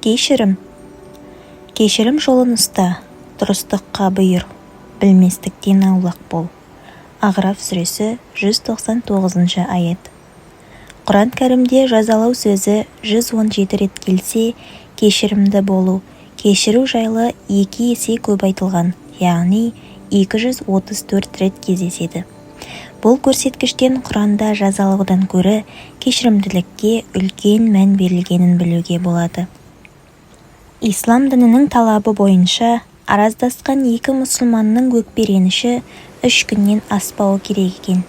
Кешірім. Кешірім жолын ұста, дұрыстыққа бұйыр, білместіктен аулақ бол. Ағраф сүресі 199 аят. Құран кәрімде жазалау сөзі 117 рет келсе, кешірімді болу, кешіру жайлы 2 есе көп айтылған, яғни 234 рет кездеседі. Бұл көрсеткіштен Құранда жазалаудан көрі кешірімділікке үлкен мән берілгенін білуге болады. Ислам дінінің талабы бойынша араздасқан екі мұсылманның өкпе реніші 3 күннен аспауы керек екен.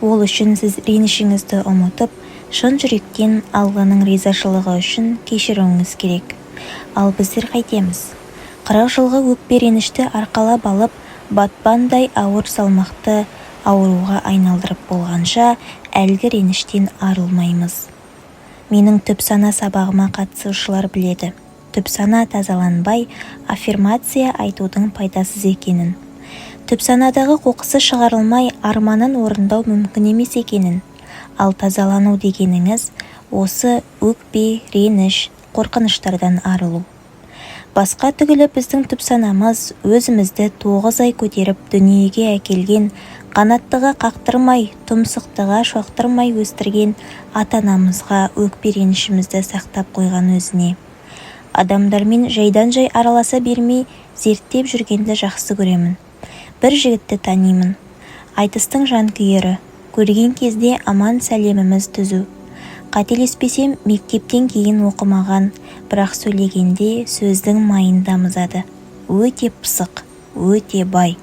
Ол үшін сіз ренішіңізді ұмытып, шын жүректен Алланың ризашылығы үшін кешіруіңіз керек. Ал біздер қайтеміз? 40 жылғы өкпе ренішті арқалап алып, батпандай ауыр салмақты ауруға айналдырып болғанша әлгі реніштен арылмаймыз. Менің түп сана сабағыма қатысушылар біледі. Түп сана тазаланбай, аффирмация айтудың пайдасыз екенін. Түп санадағы қоқысы шығарылмай, арманын орындау мүмкін емес екенін. Ал тазалану дегеніңіз осы өкпе, реніш, қорқыныштардан арылу. Басқа түгілі біздің түп санамыз өзімізді 9 ай көтеріп дүниеге әкелген, қанаттыға қақтырмай, тұмсықтыға шоқтырмай өстірген ата-анамызға өкпе ренішімізді сақтап қойған өзіне. Адамдармен жайдан-жай араласа бермей, зерттеп жүргенді жақсы көремін. Бір жігітті танимын. Айтыстың жанкүйері, көрген кезде аман сәлеміміз түзу. Қателеспесем, мектептен кейін оқымаған, бірақ сөйлегенде сөздің майын тамызады. Өте пысық, өте бай.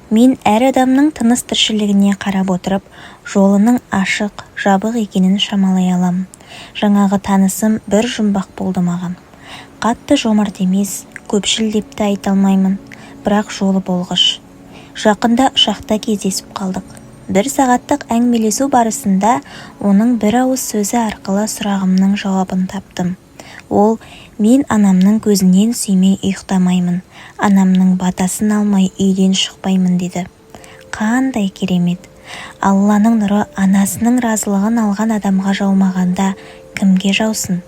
Мен әр адамның тыныс тіршілігіне қарап отырып, жолының ашық, жабық екенін шамалай алам. Жаңағы танысым бір жұмбақ болды маған. Қатты жомарт емес, көпшіл деп те айта алмаймын, бірақ жолы болғыш. Жақында ұшақта кездесіп қалдық. 1 сағаттық әңгімелесу барысында оның бір ауыз сөзі арқылы сұрағымның жауабын таптым. Ол, мен анамның көзінен сүймей ұйықтамаймын, анамның батасын алмай үйден шықпаймын деді. Қандай керемет! Алланың нұры анасының разылығын алған адамға жаумағанда кімге жаусын?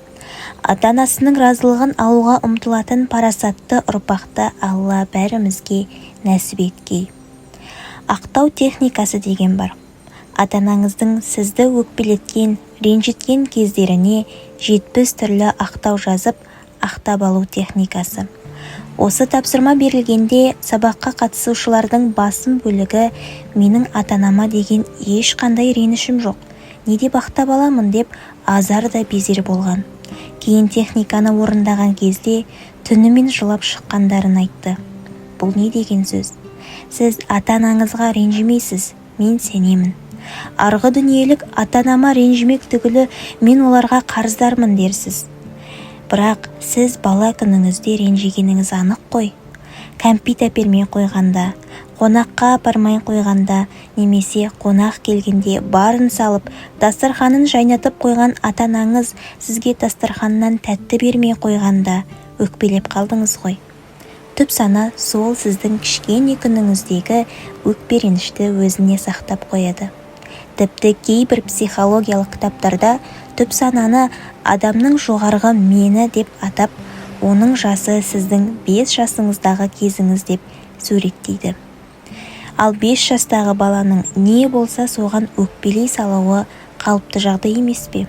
Ата-анасының разылығын алуға ұмтылатын парасатты ұрпақты Алла бәрімізге нәсіп еткей. Ақтау техникасы деген бар. Ата-анаңыздың сізді өкпелеткен, ренжіткен кездеріне 70 түрлі ақтау жазып, ақтап алу техникасы. Осы тапсырма берілгенде сабаққа қатысушылардың басым бөлігі менің ата-анама деген ешқандай ренішім жоқ, не деп ақтап аламын деп азар да безер болған. Кейін техниканы орындаған кезде түнімен жылап шыққандарын айтты. Бұл не деген сөз? Сіз ата-анаңызға ренжімейсіз, мен сенемін. Арғы дүниелік ата-анама ренжімек түгілі мен оларға қарыздармын дерсіз. Бірақ сіз бала күніңізде ренжігеніңіз анық қой. Кәмпит әпермей қойғанда, қонаққа апармай қойғанда, немесе қонақ келгенде барын салып, дастарханын жайнатып қойған ата-анаңыз сізге дастарханнан тәтті бермей қойғанда өкпелеп қалдыңыз ғой. Түп сана сол сіздің кішкене күніңіздегі өкпе ренішті өзіне сақтап қояды. Тіпті кейбір психологиялық кітаптарда түп сананы адамның жоғарғы мені деп атап, оның жасы сіздің 5 жасыңыздағы кезіңіз деп суреттейді. Ал 5 жастағы баланың не болса соған өкпелей салуы қалыпты жағдай емес пе?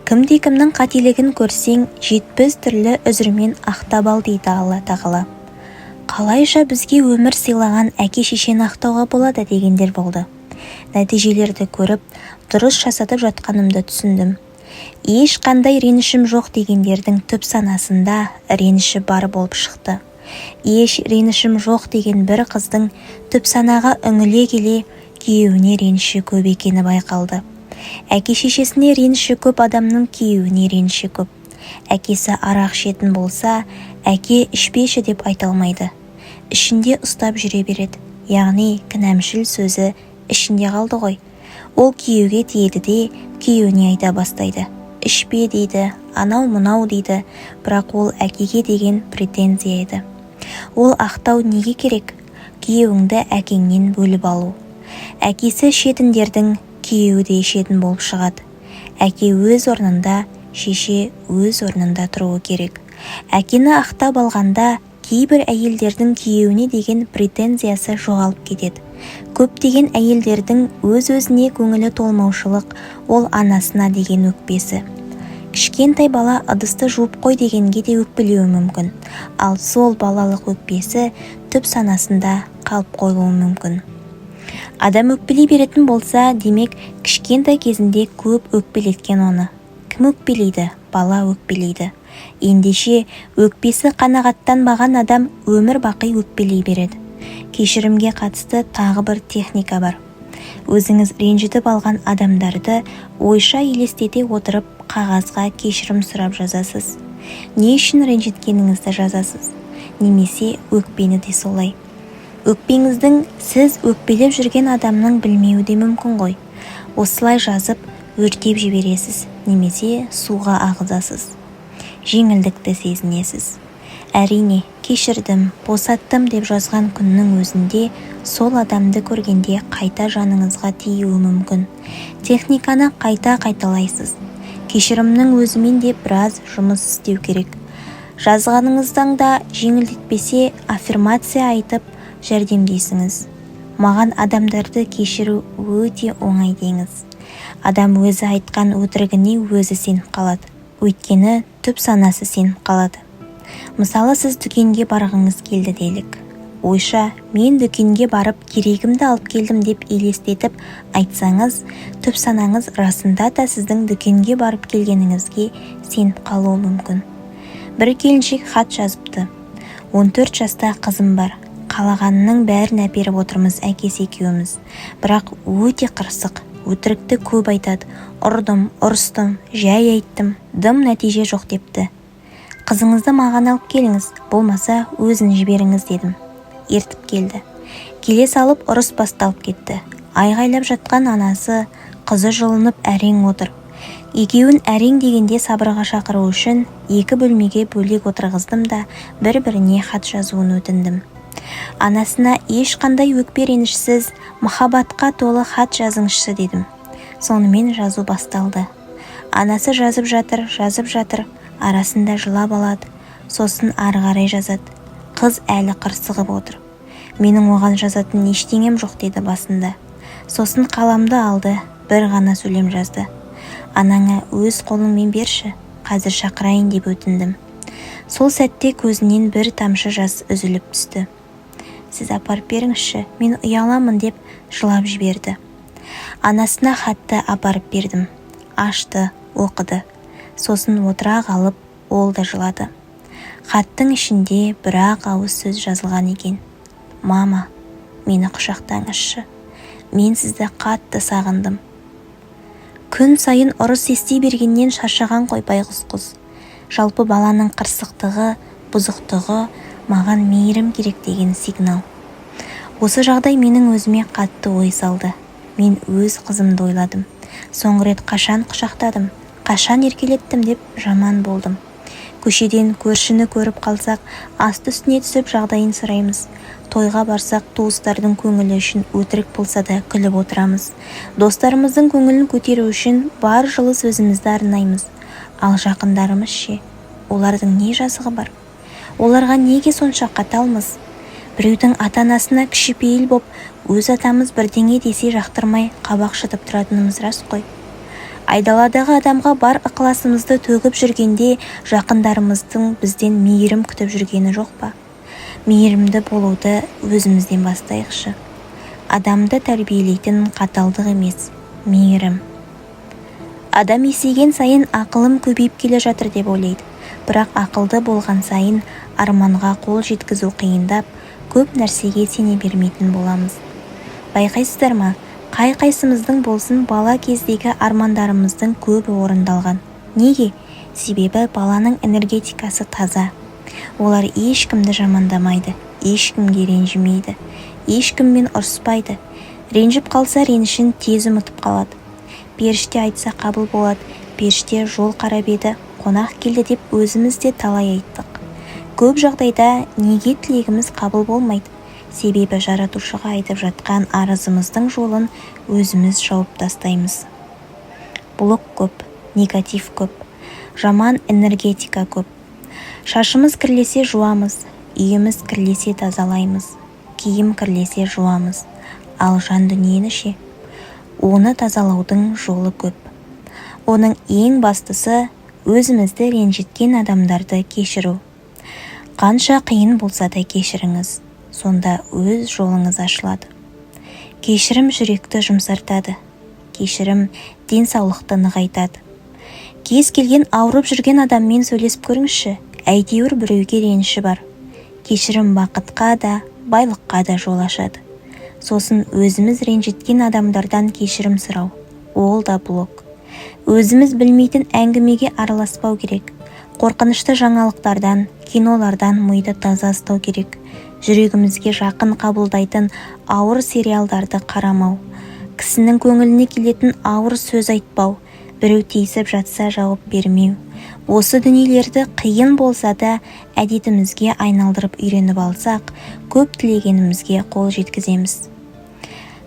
Кімде-кімнің қателігін көрсең, 70 түрлі үзірмен ақтап ал дейді Алла тағала. Қалайша бізге өмір сыйлаған әке-шешені ақтауға болады дегендер болды. Нәтижелерді көріп, дұрыс жасатып жатқанымды түсіндім. Ешқандай ренішім жоқ дегендердің түп санасында реніші бар болып шықты. Еш ренішім жоқ деген бір қыздың түп санаға үңіле келе күйеуіне реніші көп екені байқалды. Әке-шешесіне реніші көп адамның күйеуіне реніші көп. Әкесі арақ ішетін болса, әке ішпеші деп айта алмайды. Ішінде ұстап жүре береді. Яғни кінәмшіл сөзі ішінде қалды ғой. Ол күйеуге тиеді де күйеуіне айта бастайды. Ішпе дейді, анау-мынау дейді, бірақ ол әкеге деген претензия еді. Ол ақтау неге керек? Күйеуіңді әкеңнен бөліп алу. Әкесі ішетіндердің күйеуі де ішетін болып шығады. Әке өз орнында, шеше өз орнында тұруы керек. Әкені ақтап алғанда кейбір әйелдердің күйеуіне деген претензиясы жоғалып кетеді. Көптеген әйелдердің өз-өзіне көңілі толмаушылық ол анасына деген өкпесі. Кішкентай бала ыдысты жуып қой дегенге де өкпелеуі мүмкін, ал сол балалық өкпесі түп санасында қалып қойуы мүмкін. Адам өкпелей беретін болса, демек кішкентай кезінде көп өкпелеткен оны. Кім өкпелейді? Бала өкпелейді. Ендеше өкпесі қанағаттанбаған адам өмір бақи өкпелей береді. Кешірімге қатысты тағы бір техника бар. Өзіңіз ренжітіп алған адамдарды ойша елестете отырып қағазға кешірім сұрап жазасыз. Не үшін ренжіткеніңізді жазасыз? Немесе өкпені де солай. Өкпеңіздің сіз өкпелеп жүрген адамның білмеуі де мүмкін ғой. Осылай жазып өртеп жібересіз, немесе суға ағызасыз. Жеңілдікті сезінесіз. Әрине, кешірдім, босаттым деп жазған күннің өзінде сол адамды көргенде қайта жаныңызға тиюі мүмкін. Техниканы қайта қайталайсыз. Кешірімнің өзімен де біраз жұмыс істеу керек. Жазғаныңыздан да жеңілдетпесе аффирмация айтып жәрдемдесіңіз. Маған адамдарды кешіру өте оңай деңіз. Адам өзі айтқан өтірігіне өзі сеніп қалады. Өйткені түп санасы сеніп қалады. Мысалы, сіз дүкенге барғыңыз келді делік. Ойша, мен дүкенге барып керегімді алып келдім деп елестетіп айтсаңыз, түп санаңыз расында да сіздің дүкенге барып келгеніңізге сеніп қалуы мүмкін. Бір келіншек хат жазыпты. 14 жаста қызым бар. Қалағанның бәрін әперіп отырмыз әкесі екеуміз. Бірақ өте қырсық, өтірікті көп айтады. Ұрдым, ұрыстым, жай айттым, дым нәтиже жоқ депті. Қызыңызды маған алып келіңіз, болмаса өзін жіберіңіз дедім. Ертіп келді. Келе салып ұрыс басталып кетті. Айғайлап жатқан анасы, қызы жылынып әрең отыр. Екеуін әрең дегенде сабырға шақыру үшін 2 бөлмеге бөлек отырғыздым да бір-біріне хат жазуын өтіндім. Анасына ешқандай өкпе ренішсіз, махаббатқа толы хат жазыңызшы дедім. Сонымен жазу басталды. Анасы жазып жатыр, арасында жылап алады, сосын ары қарай жазады. Қыз әлі қырсығып отыр. Менің оған жазатын ештеңем жоқ деді басында. Сосын қаламды алды, бір ғана сөйлем жазды. Анаңа өз қолыңмен берші, қазір шақырайын деп өтіндім. Сол сәтте көзінен бір тамшы жас үзіліп түсті. Сіз апарып беріңізші, мен ұяламын деп жылап жіберді. Анасына хатты апарып бердім. Ашты, оқыды. Сосын отыра қалып, ол да жылады. Хаттың ішінде бір-ақ ауыз сөз жазылған екен. Мама, мені құшақтаңызшы. Мен сізді қатты сағындым. Күн сайын ұрыс ести бергеннен шаршаған қой байғұс қыз. Жалпы баланың қырсықтығы, бұзықтығы маған мейірім керек деген сигнал. Осы жағдай менің өзіме қатты ой салды. Мен өз қызымды ойладым. Соңғы рет қашан құшақтадым, қашан еркелеттім деп жаман болдым. Көшеден көршіні көріп қалсақ, асты үстіне түсіп жағдайын сұраймыз. Тойға барсақ, туыстардың көңілі үшін өтірік болса да күліп отырамыз. Достарымыздың көңілін көтеру үшін бар жылы сөзімізді арнаймыз. Ал жақындарымыз ше? Олардың не жазығы бар? Оларға неге сонша қаталмыз? Біреудің ата-анасына кішіпейіл боп, өз атамыз бірдеңе десе жақтырмай қабақ шытып тұратынымыз рас қой. Айдаладағы адамға бар ықыласымызды төгіп жүргенде жақындарымыздың бізден мейірім күтіп жүргені жоқ па? Мейірімді болуды өзімізден бастайықшы. Адамды тәрбиелейтін қаталдық емес, мейірім. Адам есейген сайын ақылым көбейіп келе жатыр деп ойлайды. Бірақ ақылды болған сайын арманға қол жеткізу қиындап, көп нәрсеге сене бермейтін боламыз. Байқайсыздар ма? Қай-қайсымыздың болсын бала кездегі армандарымыздың көбі орындалған. Неге? Себебі баланың энергетикасы таза. Олар ешкімді жамандамайды, ешкімге ренжімейді, ешкіммен ұрыспайды. Ренжіп қалса ренішін тез ұмытып қалады. Періште айтса қабыл болады, періште жол қарап еді, қонақ келді деп өзіміз де талай айттық. Көп жағдайда неге тілегіміз қабыл болмайды? Себебі жаратушыға айтып жатқан арызымыздың жолын өзіміз жауып тастаймыз. Блок көп, негатив көп. жаман энергетика көп. Шашымыз кірлесе жуамыз, үйіміз кірлесе тазалаймыз, киім кірлесе жуамыз. Ал жан дүниені ше? Оны тазалаудың жолы көп. Оның ең бастысы өзімізді ренжіткен адамдарды кешіру. Қанша қиын болса да кешіріңіз, сонда өз жолыңыз ашылады. Кешірім жүректі жұмсартады. Кешірім денсаулықты нығайтады. Кез келген ауырып жүрген адаммен сөйлесіп көріңізші, әйтеуір біреуге реніші бар. Кешірім бақытқа да, байлыққа да жол ашады. Сосын өзіміз ренжіткен адамдардан кешірім сұрау. Ол да блок. Өзіміз білмейтін әңгімеге араласпау керек. Қорқынышты жаңалықтардан, кинолардан миды таза ұстау керек. Жүрегімізге жақын қабылдайтын ауыр сериалдарды қарамау. Кісінің көңіліне келетін ауыр сөз айтпау. Біреу тиісіп жатса жауап бермеу. Осы дүниелерді қиын болса да әдетімізге айналдырып үйреніп алсақ, көп тілегенімізге қол жеткіземіз.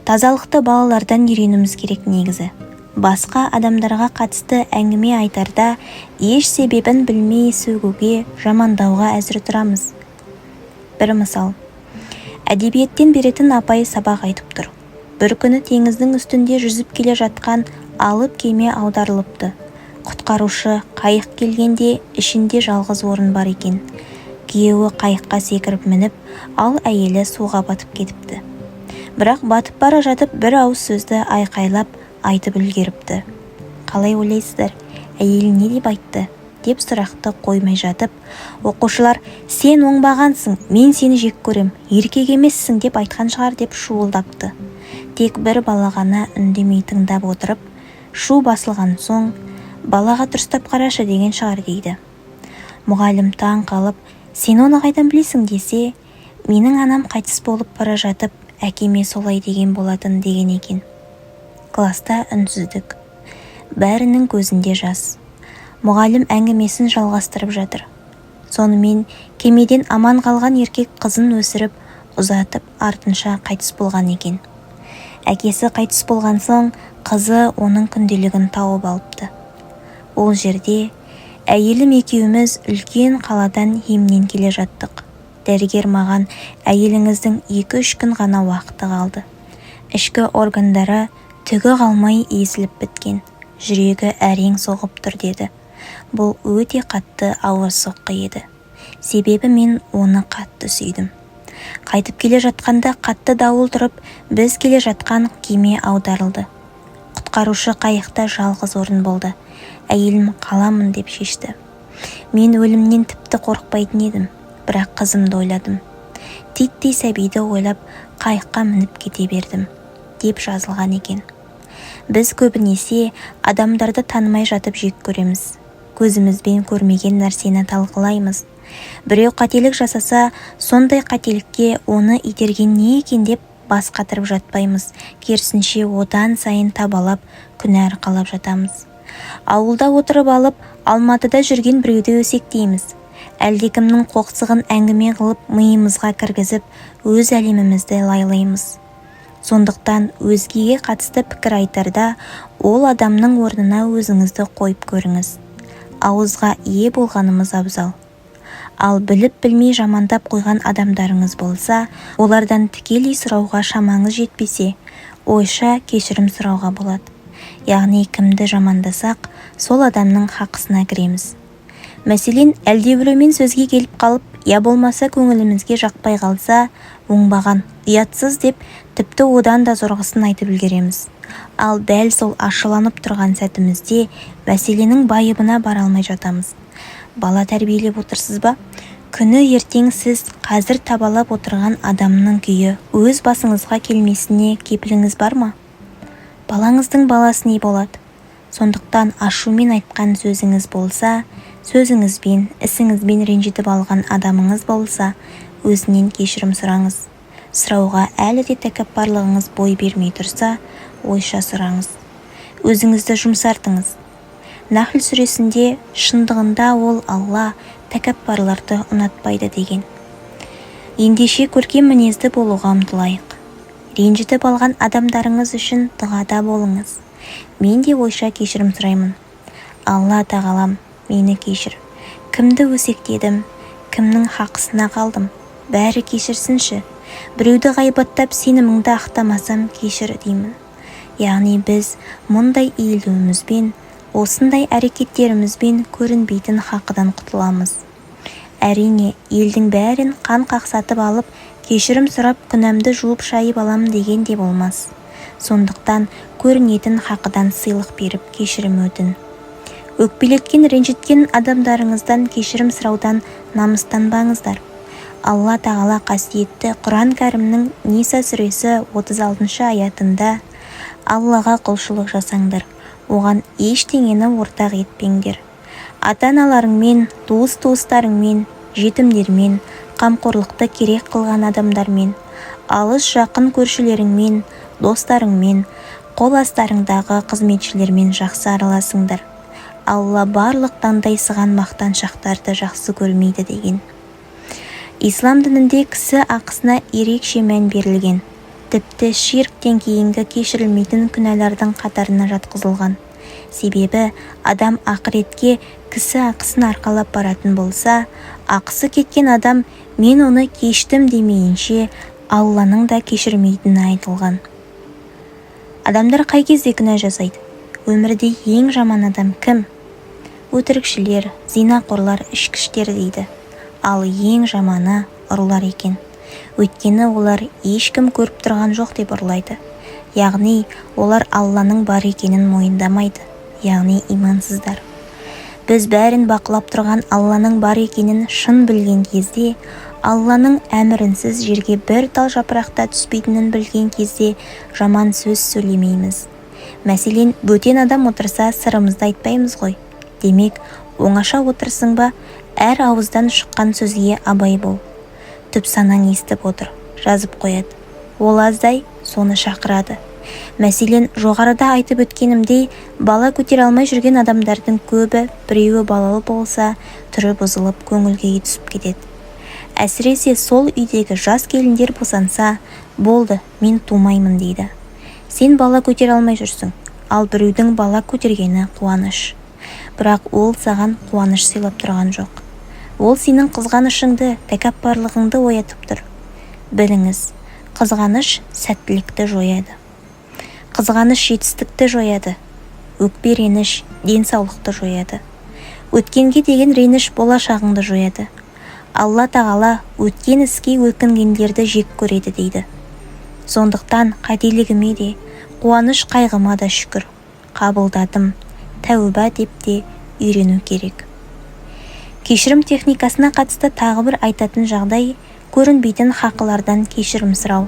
Тазалықты балалардан үйренуіміз керек негізі. Басқа адамдарға қатысты әңгіме айтарда еш себебін білмей сөгуге, жамандауға әзір тұрамыз. Бір мысал. Әдебиеттен беретін апай сабақ айтып тұр. Бір күні теңіздің үстінде жүзіп келе жатқан алып кеме аударылыпты. Құтқарушы қайық келгенде ішінде жалғыз орын бар екен. Күйеуі қайыққа секіріп мініп, ал әйелі суға батып кетіпті. Бірақ батып бара жатып бір ауыз сөзді айқайлап айтып үлгеріпті. Қалай ойлайсыздар, әйелі не деп айтты? Деп сұрақты қоймай жатып, оқушылар сен оңбағансың, мен сені жек көрем, еркек емессің деп айтқан шығар деп шуылдапты. Тек бір бала ғана үндемей тыңдап отырып, шу басылған соң, балаға дұрыстап қарашы деген шығар дейді. Мұғалім таң қалып, сен оны қайдан білесің десе, менің анам қайтыс болып бара жатып, әкеме солай деген болатын деген екен. Класта үнсіздік. Бәрінің көзінде жас. Мұғалім әңгімесін жалғастырып жатыр. Сонымен кемеден аман қалған еркек қызын өсіріп, ұзатып, артынша қайтыс болған екен. Әкесі қайтыс болған соң, қызы оның күнделігін тауып алыпты. Ол жерде әйелім екеуміз үлкен қаладан емнен келе жаттық. Дәрігер маған әйеліңіздің 2-3 күн ғана уақыты қалды. Ішкі органдары түгі қалмай езіліп біткен. Жүрегі әрең соғып тұр деді. Бұл өте қатты ауыр соққы еді. Себебі мен оны қатты сүйдім. Қайтып келе жатқанда қатты дауыл тұрып, біз келе жатқан кеме аударылды. Құтқарушы қайықта жалғыз орын болды. Әйелім қаламын деп шешті. Мен өлімнен тіпті қорықпайтын едім, бірақ қызымды ойладым. Титтей сәбиді ойлап, қайыққа мініп кете бердім, деп жазылған екен. Біз көбінесе адамдарды танымай жатып жек көреміз. Көзімізбен көрмеген нәрсені талқылаймыз. Біреу қателік жасаса, сондай қателікке оны итерген не екен деп бас қатырып жатпаймыз. Керісінше одан сайын табалап, күнә арқалап жатамыз. Ауылда отырып алып, Алматыда жүрген біреуді өсектейміз. Әлдекімнің қоқсығын әңгіме қылып, миымызға кіргізіп, өз әлемімізді лайлаймыз. Сондықтан өзгеге қатысты пікір айтарда, ол адамның орнына өзіңізді қойып көріңіз. Ауызға ие болғанымыз абзал. Ал біліп-білмей жамандап қойған адамдарыңыз болса, олардан тікелей сұрауға шамаңыз жетпесе, ойша кешірім сұрауға болады. Яғни кімді жамандасақ, сол адамның хақысына кіреміз. Мәселен, әлдебіреумен сөзге келіп қалып, я болмаса көңілімізге жақпай қалса, оңбаған, ұятсыз деп, тіпті одан да зорғысын айтып үлгереміз. Ал дәл сол ашыланып тұрған сәтімізде мәселенің байыбына бара алмай жатамыз. Бала тәрбиелеп отырсыз ба? Күні ертең сіз қазір табалап отырған адамның күйі өз басыңызға келмесіне кепіліңіз бар ма? Балаңыздың баласы не болады? Сондықтан ашумен айтқан сөзіңіз болса, сөзіңізбен, ісіңізбен ренжітіп алған адамыңыз болса, өзінен кешірім сұраңыз. Сұрауға әлі де тәкаппарлығыңыз бой бермей тұрса, ойша сұраңыз. Өзіңізді жұмсартыңыз. Нахл сүресінде шындығында ол Алла тәкаппарларды ұнатпайды деген. Ендеше көркем мінезді болуға ұмтылайық. Ренжітіп алған адамдарыңыз үшін дұғада болыңыз. Мен де ойша кешірім сұраймын. Алла тағалам мені кешір. Кімді өсектедім, кімнің хақысына қалдым, бәрі кешірсінші. Біреуді ғайбаттап сеніміңді ақтамасам кешір деймін. Яғни біз мұндай иілуімізбен, осындай әрекеттерімізбен көрінбейтін хақыдан құтыламыз. Әрине, елдің бәрін қан қақсатып алып, кешірім сұрап күнәмді жуып шайып алам деген де болмас. Сондықтан көрінетін хақыдан сыйлық беріп кешірім өтін. Өкпелеткен, ренжіткен адамдарыңыздан кешірім сұраудан намыстанбаңыздар. Алла тағала қасиетті Құран кәрімнің Ниса сүресі 36 аятында Аллаға құлшылық жасаңдар, оған ештеңені ортақ етпеңдер. Ата-аналарыңмен, туыс-туыстарыңмен, жетімдермен, қамқорлықты керек қылған адамдармен, алыс жақын көршілеріңмен, достарыңмен, қол астарыңдағы қызметшілермен жақсы араласыңдар. Алла барлық таңдайсыған мақтаншақтарды жақсы көрмейді деген. Ислам дінінде кісі ақысына ерекше мән берілген. Тіпті ширктен кейінгі кешірілмейтін күнәлардың қатарына жатқызылған. Себебі адам ақыретке кісі ақысын арқалап баратын болса, ақысы кеткен адам мен оны кештім демейінше Алланың да кешірмейтіні айтылған. Адамдар қай кезде күнә жасайды? Өмірде ең жаман адам кім? Өтірікшілер, зинақорлар, ішкіштер дейді. Ал ең жаманы ұрылар екен. Өйткені олар ешкім көріп тұрған жоқ деп ұрлайды. Яғни олар Алланың бар екенін мойындамайды. Яғни имансыздар. Біз бәрін бақылап тұрған Алланың бар екенін шын білген кезде, Алланың әмірінсіз жерге бір тал жапырақта түспейтінін білген кезде жаман сөз сөйлемейміз. Мәселен, бөтен адам отырса сырымызды айтпаймыз ғой. Демек, оңаша отырсың ба, әр ауыздан шыққан сөзге абай бол. Түп санаң естіп отыр, жазып қояды. Ол аздай, соны шақырады. Мәселен, жоғарыда айтып өткенімдей, бала көтере алмай жүрген адамдардың көбі, біреуі балалы болса, түрі бұзылып, көңілге түсіп кетеді. Әсіресе сол үйдегі жас келіндер босанса, болды, мен тумаймын дейді. Сен бала көтере алмай жүрсің, ал біреудің бала көтергені қуаныш. Бірақ ол саған қуаныш сыйлап тұрған жоқ. Ол сенің қызғанышыңды, тәкаппарлығыңды оятып тұр. Біліңіз, қызғаныш сәттілікті жояды. Қызғаныш жетістікті жояды. Өкпе реніш денсаулықты жояды. Өткенге деген реніш болашағыңды жояды. Алла тағала өткен іске өкінгендерді жек көреді дейді. Сондықтан қателігіме де, қуаныш қайғыма да шүкір. Қабылдадым, тәуба деп те үйрену керек. Кешірім техникасына қатысты тағы бір айтатын жағдай көрінбейтін хақылардан кешірім сұрау.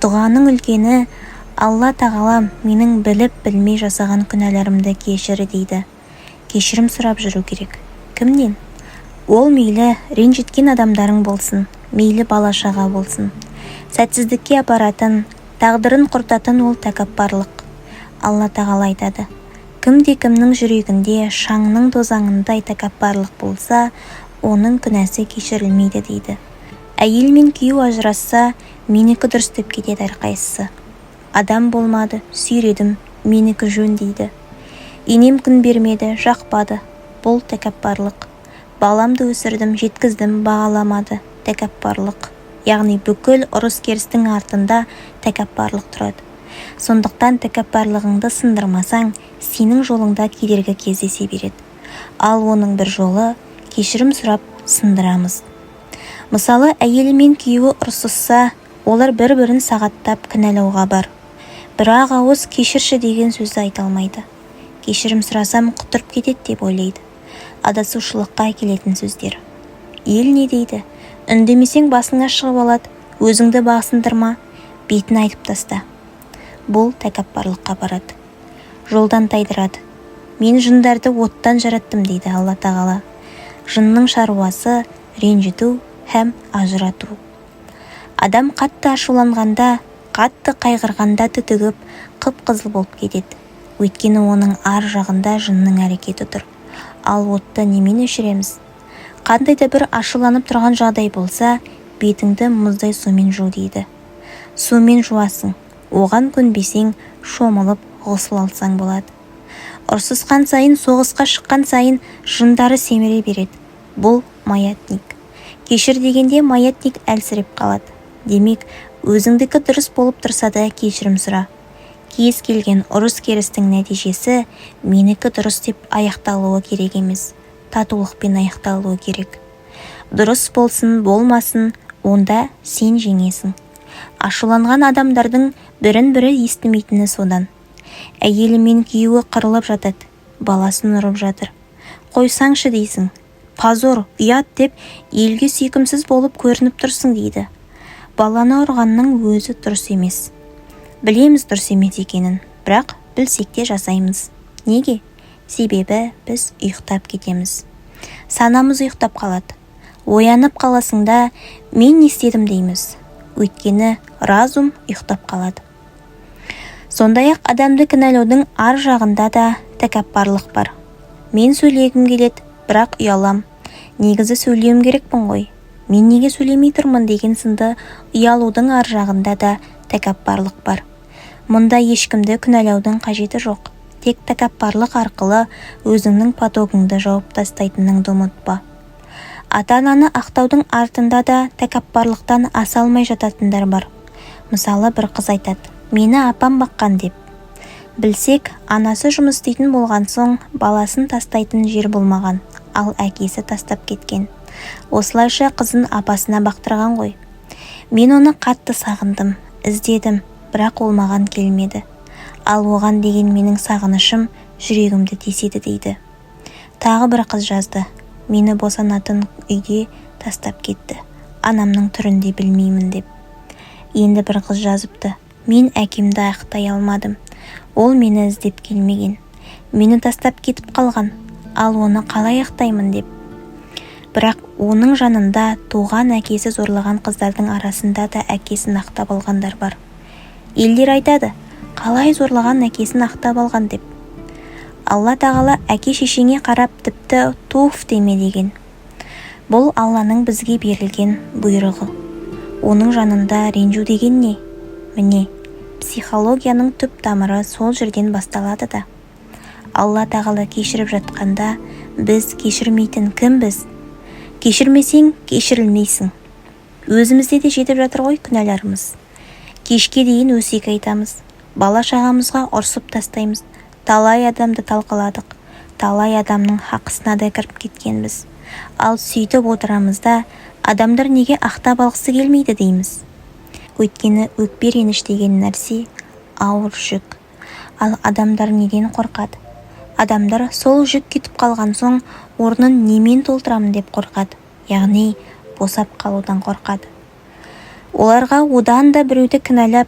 Дұғаның үлкені Алла тағала менің біліп-білмей жасаған күнәларымды кешірі дейді. Кешірім сұрап жүру керек. Кімнен? Ол мейлі ренжіткен адамдарың болсын, мейлі бала-шаға болсын. Сәтсіздікке апаратын, тағдырын құртатын ол тәкаппарлық. Алла тағала айтады: кімде-кімнің жүрегінде шаңның тозаңындай тәкаппарлық болса, оның күнәсі кешірілмейді дейді. Әйел мен күйеу ажырасса, менікі дұрыс деп кетеді әрқайсысы. Адам болмады, сүйредім, менікі жөн дейді. Енем күн бермеді, жақпады, бұл тәкаппарлық. Баламды өсірдім, жеткіздім, бағаламады, тәкаппарлық. Яғни бүкіл ұрыс-керістің артында тәкаппарлық тұрады. Сондықтан тәкаппарлығыңды сындырмасаң, сенің жолыңда кедергі кездесе береді. Ал оның бір жолы кешірім сұрап сындырамыз. Мысалы, әйелі мен күйеуі ұрсысса, олар бір-бірін сағаттап кінәлауға бар. Бірақ ауыз кешірші деген сөзді айта алмайды. Кешірім сұрасам құтырып кетеді деп ойлайды. Адасушылыққа келетін сөздер. Ел не дейді? Үндемесең басыңа шығып алады, өзіңді бағсындырма, бетін айтып таста. Бұл тәкаппарлыққа барады. Жолдан тайдырады. Мен жындарды оттан жараттым дейді Алла тағала. Жынның шаруасы ренжіту һәм ажырату. Адам қатты ашуланғанда, қатты қайғырғанда түтігіп, қып-қызыл болып кетеді. Өйткені оның ар жағында жынның әрекеті тұр. Ал отты немен өшіреміз? Қандай да бір ашуланып тұрған жағдай болса, бетіңді мұздай сумен жу дейді. Сумен жуасың, оған көнбесең, шомылып ғұсыл алсаң болады. Ұрсысқан сайын, соғысқа шыққан сайын жындары семіре береді. Бұл маятник. Кешір дегенде маятник әлсіреп қалады. Демек, өзіңдікі дұрыс болып тұрса да кешірім сұра. Кез келген ұрыс керістің нәтижесі менікі дұрыс деп аяқталуы керек емес, татулықпен аяқталуы керек. Дұрыс болсын, болмасын, онда сен жеңесің. Ашуланған адамдардың бірін-бірі естімейтіні содан. Әйелі мен күйеуі қырылып жатады, баласын ұрып жатыр. Қойсаңшы дейсің. Позор, ұят деп елге сүйкімсіз болып көрініп тұрсың дейді. Баланы ұрғанның өзі дұрыс емес. Білеміз дұрыс емес екенін, бірақ білсек те жасаймыз. Неге? Себебі біз ұйықтап кетеміз. Санамыз ұйықтап қалады. Оянып қаласыңда мен не істедім дейміз. Өйткені разум ұйықтап қалады. Сондай-ақ адамды кінәлаудың ар жағында да тәкаппарлық бар. Мен сөйлегім келеді, бірақ ұялам. Негізі сөйлеуім керекпін ғой. Мен неге сөйлемей тұрмын деген сынды ұялудың ар жағында да тәкаппарлық бар. Мұнда ешкімді күнәлаудың қажеті жоқ. Тек тәкаппарлық арқылы өзіңнің потогыңды жауып тастайтыныңды ұмытпа. Ата-ананы ақтаудың артында да тәкаппарлықтан аса алмай жататындар бар. Мысалы, бір қыз айтады, мені апам баққан деп. Білсек, анасы жұмыс істейтін болған соң баласын тастайтын жер болмаған, ал әкесі тастап кеткен. Осылайша қызын апасына бақтырған ғой. Мен оны қатты сағындым, іздедім, бірақ ол маған келмеді. Ал оған деген менің сағынышым жүрегімді теседі дейді. Тағы бір қыз жазды. Мені босанатын үйде тастап кетті. Анамның түрінде білмеймін деп. Енді бір қыз жазыпты. Мен әкемді ақтай алмадым. Ол мені іздеп келмеген. Мені тастап кетіп қалған. Ал оны қалай ақтаймын деп. Бірақ оның жанында туған әкесі зорлаған қыздардың арасында да әкесін ақтап алғандар бар. Елдер айтады, қалай зорлаған әкесін ақтап алған деп. Алла тағала әке шешеңе қарап тіпті туф деме деген. Бұл Алланың бізге берілген бұйрығы. Оның жанында ренжу деген не? Міне, психологияның түп тамыры сол жерден басталады да. Алла тағала кешіріп жатқанда біз кешірмейтін кім біз? Кешірмесең, кешірілмейсің. Өзімізде де жетіп жатыр ғой күнәларымыз. Кешке дейін өсек айтамыз. Бала шағамызға ұрсып тастаймыз. Талай адамды талқыладық. Талай адамның хақысына да кіріп кеткенбіз. Ал сөйтіп отырамызда адамдар неге ақтап алғысы келмейді дейміз. Өйткені өкпе реніш деген нәрсе ауыр жүк. Ал адамдар неден қорқады? Адамдар сол жүк кетіп қалған соң орнын немен толтырамын деп қорқады. Яғни босап қалудан қорқады. Оларға одан да біреуді кінәлап,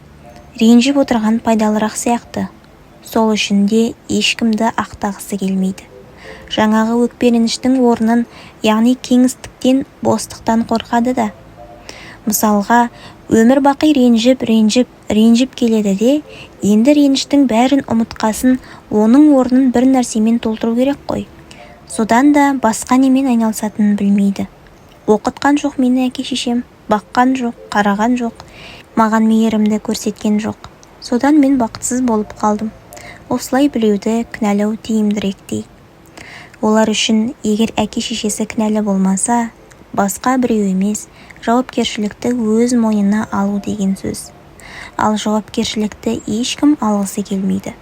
ренжіп отырған пайдалырақ сияқты. Сол үшін де ешкімді ақтағысы келмейді. Жаңағы өкпереніштің орнын, яғни кеңістіктен, бостықтан қорқады да. Мысалға, өмір бақи ренжіп келеді де, енді реніштің бәрін ұмытқасын, оның орнын бір нәрсемен толтыру керек қой. Содан да басқа немен айналысатынын білмейді. Оқытқан жоқ мені әке шешем, баққан жоқ, қараған жоқ, маған мейірімді көрсеткен жоқ. Содан мен бақытсыз болып қалдым. Осылай білуді кінәлау тиімдіректей. Олар үшін егер әке шешесі кінәлі болмаса, басқа біреу емес, жауапкершілікті өз мойнына алу деген сөз. Ал жауапкершілікті ешкім алғысы келмейді.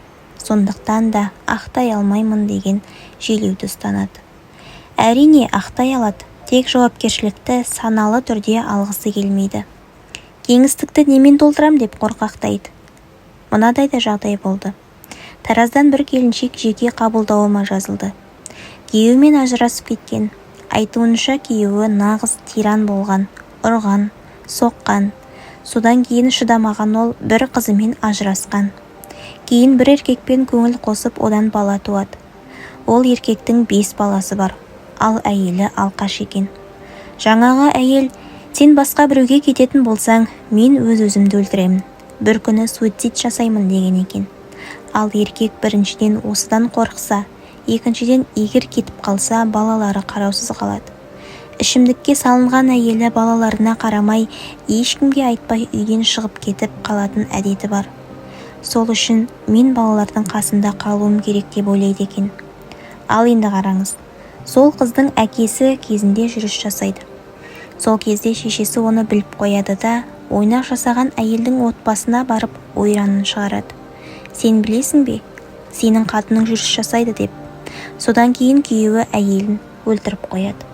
Сондықтан да ақтай алмаймын деген желеуді ұстанады. Әрине ақтай алады, тек жауапкершілікті саналы түрде алғысы келмейді. Кеңістікті немен толтырам деп қорқақтайды. Мынадай да жағдай болды. Тараздан бір келіншек жеке қабылдауыма жазылды. Күйеуімен ажырасып кеткен. Айтуынша күйеуі нағыз тиран болған, ұрған, соққан. Содан кейін шыдамаған ол бір қызымен ажырасқан. Кейін бір еркекпен көңіл қосып одан бала туады. Ол еркектің 5 баласы бар, ал әйелі алқаш екен. Жаңағы әйел, сен басқа біреуге кететін болсаң, мен өз-өзімді өлтіремін. Бір күні суицид жасаймын деген екен. Ал еркек біріншіден осыдан қорықса, екіншіден егер кетіп қалса, балалары қараусыз қалады. Ішімдікке салынған әйелі балаларына қарамай, ешкімге айтпай үйден шығып кетіп қалатын әдеті бар. Сол үшін мен балалардың қасында қалуым керек деп ойлайды екен. Ал енді қараңыз, сол қыздың әкесі кезінде жүріс жасайды. Сол кезде шешесі оны біліп қояды да, ойнақ жасаған әйелдің отбасына барып ойранын шығарады. Сен білесің бе, сенің қатының жүріс жасайды деп. Содан кейін күйеуі әйелін өлтіріп қояды.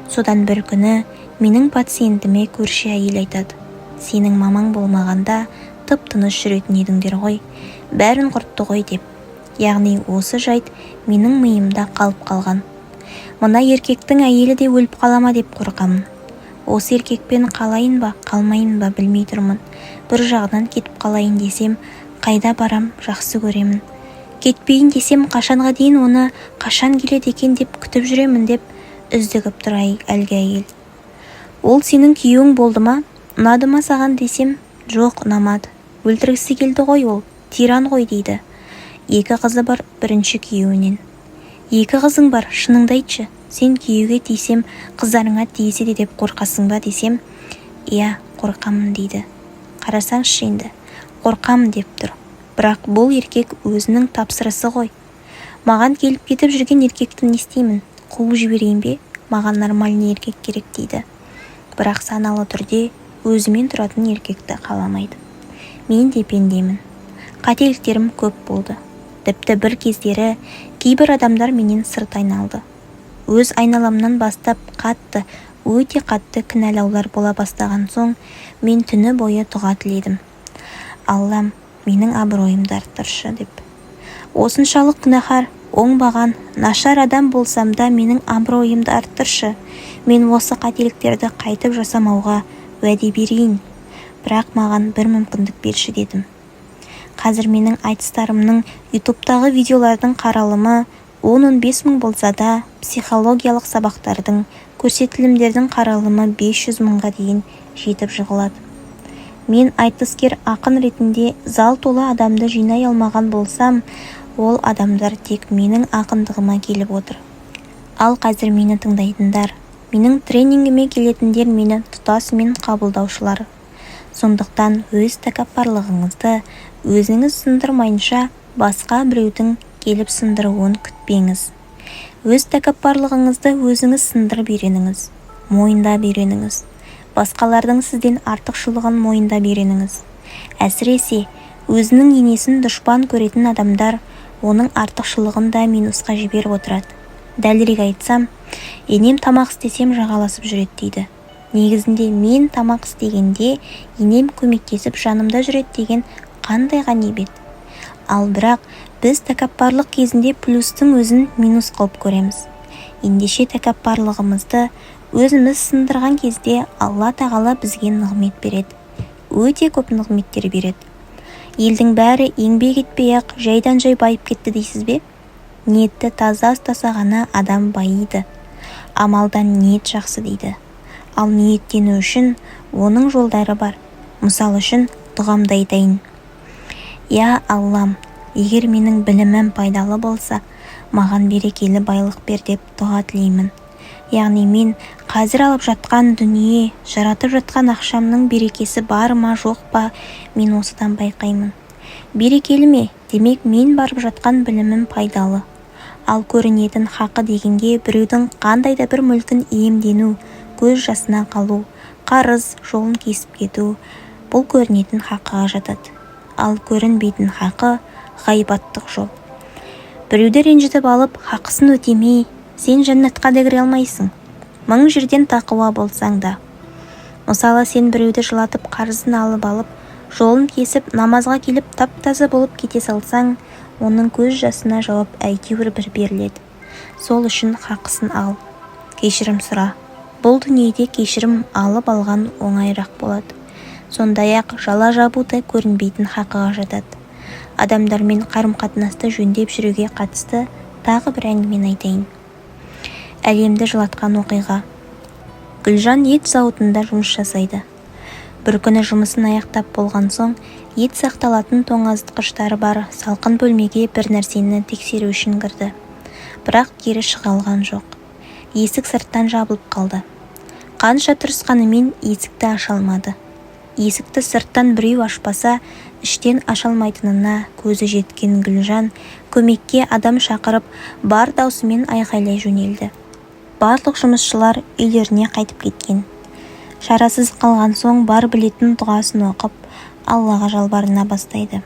Содан бір күні менің пациентіме көрші әйел айтады: сенің мамаң болмағанда тып-тыныш жүретін едіңдер ғой, бәрін құртты ғой деп. Яғни осы жайт менің миымда қалып қалған. Мына еркектің әйелі де өліп қалама деп қорқамын. Осы еркекпен қалайын ба, қалмайын ба білмей тұрмын. Бір жағынан кетіп қалайын десем, қайда барам жақсы көремін. Кетпейін десем, қашанға дейін оны қашан келеді екен деп күтіп жүремін деп үздігіп тұр әлгі әйел. Ол сенің күйеуің болды ма, ұнады ма саған десем, жоқ, ұнамады. Өлтіргісі келді ғой, ол тиран ғой дейді. 2 қызы бар бірінші күйеуінен. 2 қызың бар, шыныңды айтшы, сен күйеуге тисем, қыздарыңа тиеседі деп қорқасың ба десем, иә, қорқамын дейді. Қарасаңшы енді, қорқамын деп тұр. Бірақ бұл еркек өзінің тапсырысы ғой. Маған келіп кетіп жүрген еркекті не істеймін? Қуып жіберейін бе? Маған нормальный еркек керек дейді. Бірақ саналы түрде өзімен тұратын еркекті қаламайды. Мен де пендемін. Қателіктерім көп болды. Тіпті бір кездері кейбір адамдар менен сырт айналды. Өз айналамнан бастап өте қатты кінәлаулар бола бастаған соң, мен түні бойы дұға тіледім. Аллам, менің абыройымды арттыршы деп. Осыншалық күнәһар, оңбаған, нашар адам болсам да менің абыройымды арттыршы. Мен осы қателіктерді қайтып жасамауға уәде берейін. Бірақ маған бір мүмкіндік берші дедім. Қазір менің айтыстарымның ютубтағы видеолардың қаралымы 10-15 мың болса да, психологиялық сабақтардың, көрсетілімдердің қаралымы 500 мыңға дейін жетіп жығылады. Мен айтыскер ақын ретінде зал толы адамды жинай алмаған болсам, ол адамдар тек менің ақындығыма келіп отыр. Ал қазір мені тыңдайтындар, менің тренингіме келетіндер мені тұтасымен қабылдаушылар. Сондықтан өз тәкаппарлығыңызды өзіңіз сындырмайынша басқа біреудің келіп сындыруын күтпеңіз. Өз тәкаппарлығыңызды өзіңіз сындырып үйреніңіз, мойындап үйреніңіз. Басқалардың сізден артықшылығын мойындап үйреніңіз. Әсіресе өзінің енесін дұшпан көретін адамдар оның артықшылығын да минусқа жіберіп отырады. Дәлірек айтсам, енем тамақ істесем жағаласып жүреді дейді. Негізінде мен тамақ істегенде енем көмектесіп жанымда жүреді деген қандай ғанибет. Ал бірақ біз тәкаппарлық кезінде плюстың өзін минус қылып көреміз. Ендеше тәкаппарлығымызды өзіміз сындырған кезде Алла тағала бізге нығмет береді. Өте көп нығметтер береді. Елдің бәрі еңбек етпей-ақ жайдан-жай байып кетті дейсіз бе? Ниетті таза ұстаса ғана адам байиды. Амалдан ниет жақсы дейді. Ал ниеттену үшін оның жолдары бар. Мысал үшін дұғамды айтайын. Я Аллам, егер менің білімім пайдалы болса, маған берекелі байлық бер деп дұға тілеймін. Яғни мен қазір алып жатқан дүние, жаратып жатқан ақшамның берекесі бар ма жоқ па, мен осыдан байқаймын. Берекелі ме? Демек мен барып жатқан білімім пайдалы. Ал көрінетін хақы дегенге біреудің қандай да бір мүлкін иемдену, көз жасына қалу, қарыз жолын кесіп кету, бұл көрінетін хақыға жатады. Ал көрінбейтін хақы ғайбаттық жол. Біреуді ренжітіп алып, хақысын өтемей, сен жәннатқа да кіре алмайсың. 1000 жерден тақуа болсаң да. Мысалы, сен біреуді жылатып, қарызын алып, жолын кесіп, намазға келіп тап-таза болып кете салсаң, оның көз жасына жауап әйтеуір бір беріледі. Сол үшін хақысын ал. Кешірім сұра. Бұл дүниеде кешірім алып алған оңайырақ болады. Сондай-ақ жала жабу да көрінбейтін хақыға жатады. Адамдармен қарым-қатынасты жөндеп жүруге қатысты тағы бір әңгімені айтайын. Әлемді жылатқан оқиға. Гүлжан ет зауытында жұмыс жасайды. Бір күні жұмысын аяқтап болған соң, ет сақталатын тоңазытқыштары бар салқын бөлмеге бір нәрсені тексеру үшін кірді. Бірақ кері шыға алған жоқ. Есік сырттан жабылып қалды. Қанша тырысқанымен есікті аша алмады. Есікті сырттан біреу ашпаса, іштен аша алмайтынына көзі жеткен Гүлжан көмекке адам шақырып, бар даусымен айқайлай жөнелді. Барлық жұмысшылар үйлеріне қайтып кеткен. Шарасыз қалған соң бар білетін дұғасын оқып, Аллаға жалбарына бастайды.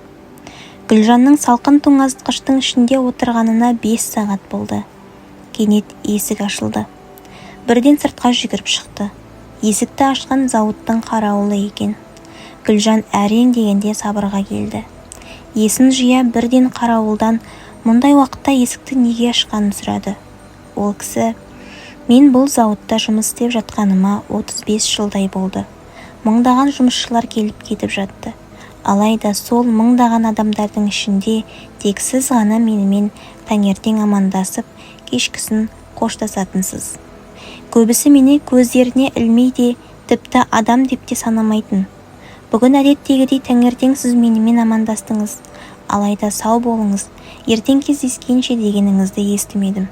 Гүлжанның салқын тоңазытқыштың ішінде отырғанына 5 сағат болды. Кенет есік ашылды. Бірден сыртқа жүгіріп шықты. Есікті ашқан зауыттың қарауылы екен. Гүлжан әрең дегенде сабырға келді. Есін жия бірден қарауылдан мұндай уақытта есікті неге ашқанын сұрады. Ол кісі: мен бұл зауытта жұмыс істеп жатқаныма 35 жылдай болды. Мыңдаған жұмысшылар келіп кетіп жатты. Алайда сол мыңдаған адамдардың ішінде тек сіз ғана менімен таңертең амандасып, кешкісін қоштасатынсыз. Көбісі мені көздеріне ілмейде, тіпті адам деп те санамайтын. Бүгін әдеттегідей таңертең сіз менімен амандастыңыз. Алайда сау болыңыз, ертең кездескенше дегеніңізді естімедім.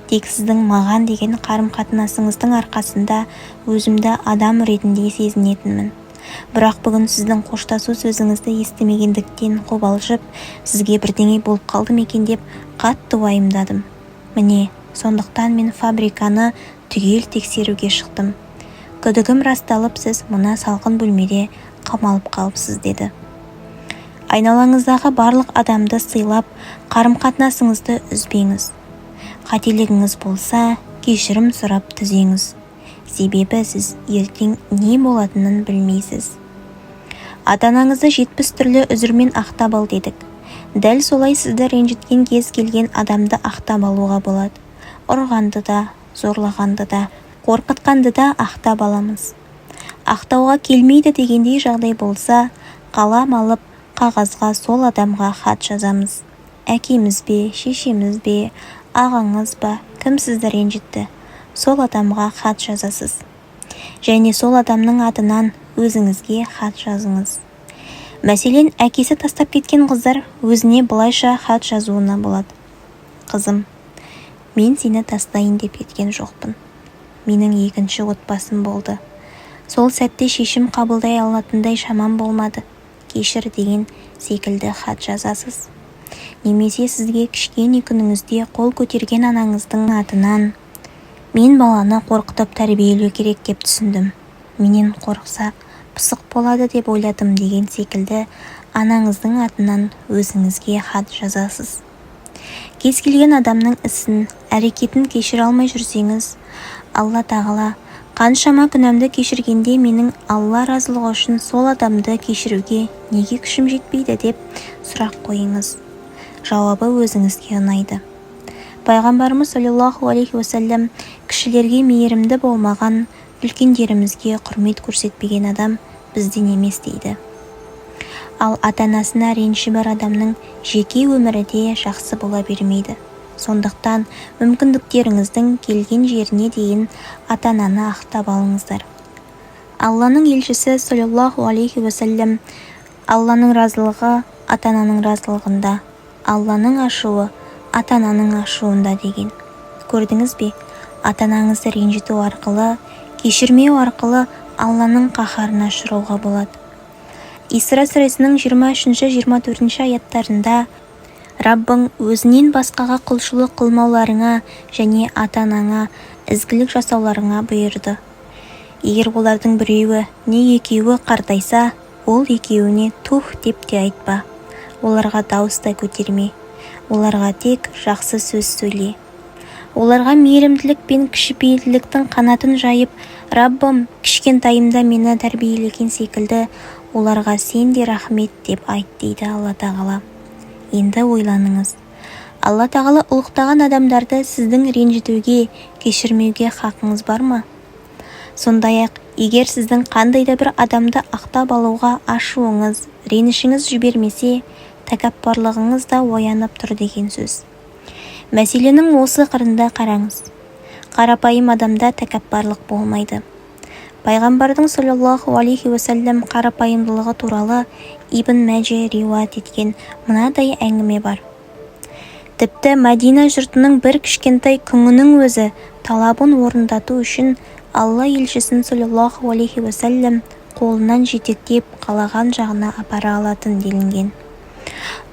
Тек сіздің маған деген қарым-қатынасыңыздың арқасында өзімді адам ретінде сезінетінмін. Бірақ бүгін сіздің қоштасу сөзіңізді естімегендіктен қобалжып, сізге бірдеңе болып қалды ма екен деп қатты уайымдадым. Міне, сондықтан мен фабриканы түгел тексеруге шықтым. Күдігім расталып, сіз мына салқын бөлмеде қамалып қалыпсыз, деді. Айналаңыздағы барлық адамды сыйлап, қарым-қатынасыңызды үзбеңіз. Қателігіңіз болса, кешірім сұрап түзеңіз. Себебі сіз ертең не болатынын білмейсіз. Ата-анаңызды 70 түрлі үзірмен ақтап ал дедік. Дәл солай сізді ренжіткен кез келген адамды ақтап алуға болады. Ұрғанды да, зорлағанды да, қорқытқанды да ақтап аламыз. Ақтауға келмейді дегендей жағдай болса, қалам алып, қағазға сол адамға хат жазамыз. Әкеміз бе, шешеміз бе, ағаңыз ба, кім сізді ренжітті, сол адамға хат жазасыз. Және сол адамның атынан өзіңізге хат жазыңыз. Мәселен, әкесі тастап кеткен қыздар өзіне былайша хат жазуына болады. Қызым, мен сені тастайын деп кеткен жоқпын. Менің екінші отбасым болды. Сол сәтте шешім қабылдай алатындай шамам болмады. Кешір деген секілді хат жазасыз. Немесе сізге кішкене күніңізде қол көтерген анаңыздың атынан: мен баланы қорқытып тәрбиелеу керек деп түсіндім. Менен қорықса пысық болады деп ойладым деген секілді анаңыздың атынан өзіңізге хат жазасыз. Кез келген адамның ісін, әрекетін кешіре алмай жүрсеңіз, Алла тағала қаншама күнәмді кешіргенде менің Алла разылығы үшін сол адамды кешіруге неге күшім жетпейді деп сұрақ қойыңыз. Жауабы өзіңізге ұнайды. Пайғамбарымыз саллаллаху алейхи уассалам кішілерге мейірімді болмаған, үлкендерімізге құрмет көрсетпеген адам бізден емес дейді. Ал ата-анасына реніші бар адамның жеке өмірі де жақсы бола бермейді. Сондықтан мүмкіндіктеріңіздің келген жеріне дейін ата-ананы ақтап алыңыздар. Алланың елшісі саллаллаху алейхи уассалам: Алланың разылығы ата-ананың разылығында, Алланың ашуы ата-ананың ашуында деген. Көрдіңіз бе? Ата-анаңызды ренжіту арқылы, кешірмеу арқылы Алланың қаһарына ұшырауға болады. Исра сүресінің 23-24 аяттарында Раббың өзінен басқаға құлшылық қылмауларыңа және ата-анаңа ізгілік жасауларыңа бұйырды. Егер олардың біреуі не екеуі қартайса, ол екеуіне тух деп те айтпа. Оларға дауыс та көтерме. Оларға тек жақсы сөз сөйле. Оларға мейірімділік пен кішіпейілділіктің қанатын жайып, Раббым кішкентайымда мені тәрбиелеген секілді оларға сен де рахмет деп айт, дейді Алла тағала. Енді ойланыңыз. Алла тағала ұлықтаған адамдарды сіздің ренжітуге, кешірмеуге хақыңыз бар ма? Сондай-ақ, егер сіздің қандай да бір адамды ақтап алуға ашуыңыз, ренішіңіз жібермесе, тәкаппарлығыңыз да оянып тұр деген сөз. Мәселенің осы қырында қараңыз. Қарапайым адамда тәкаппарлық болмайды. Пайғамбардың саллаллаху алейхи уассалам қарапайымдылығы туралы Ибн Мәже риуаят еткен мынадай әңгіме бар. Тіпті Мәдина жұртының бір кішкентай күңінің өзі талабын орындату үшін Алла елшісін саллаллаху алейхи уассалам қолынан жетектеп қалаған жағына апара алатын делінген.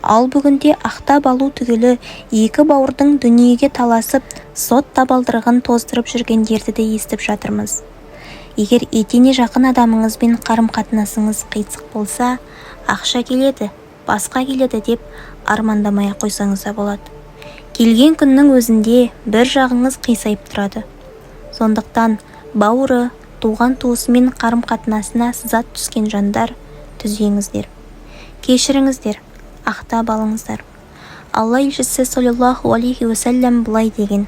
Ал бүгінде ақтап алу түгілі екі бауырдың дүниеге таласып, сот табалдырығын тоздырып жүргендерді де естіп жатырмыз. Егер етене жақын адамыңызбен қарым-қатынасыңыз қисық болса, ақша келеді, басқа келеді деп армандамай қойсаңыз да болады. Келген күннің өзінде бір жағыңыз қисайып тұрады. Сондықтан бауыры, туған туысымен қарым-қатынасына сызат түскен жандар түзеңіздер. Кешіріңіздер, ақтап алыңыздар. Алла елшісі саллаллаху алейхи уассалям былай деген: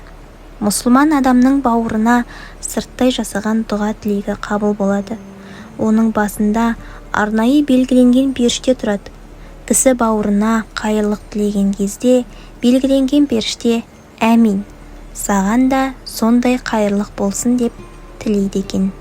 мұсылман адамның бауырына сырттай жасаған дұға тілегі қабыл болады. Оның басында арнайы белгіленген періште тұрады. Кісі бауырына қайырлық тілеген кезде белгіленген періште «Әмин, саған да сондай қайырлық болсын» деп тілейді екен.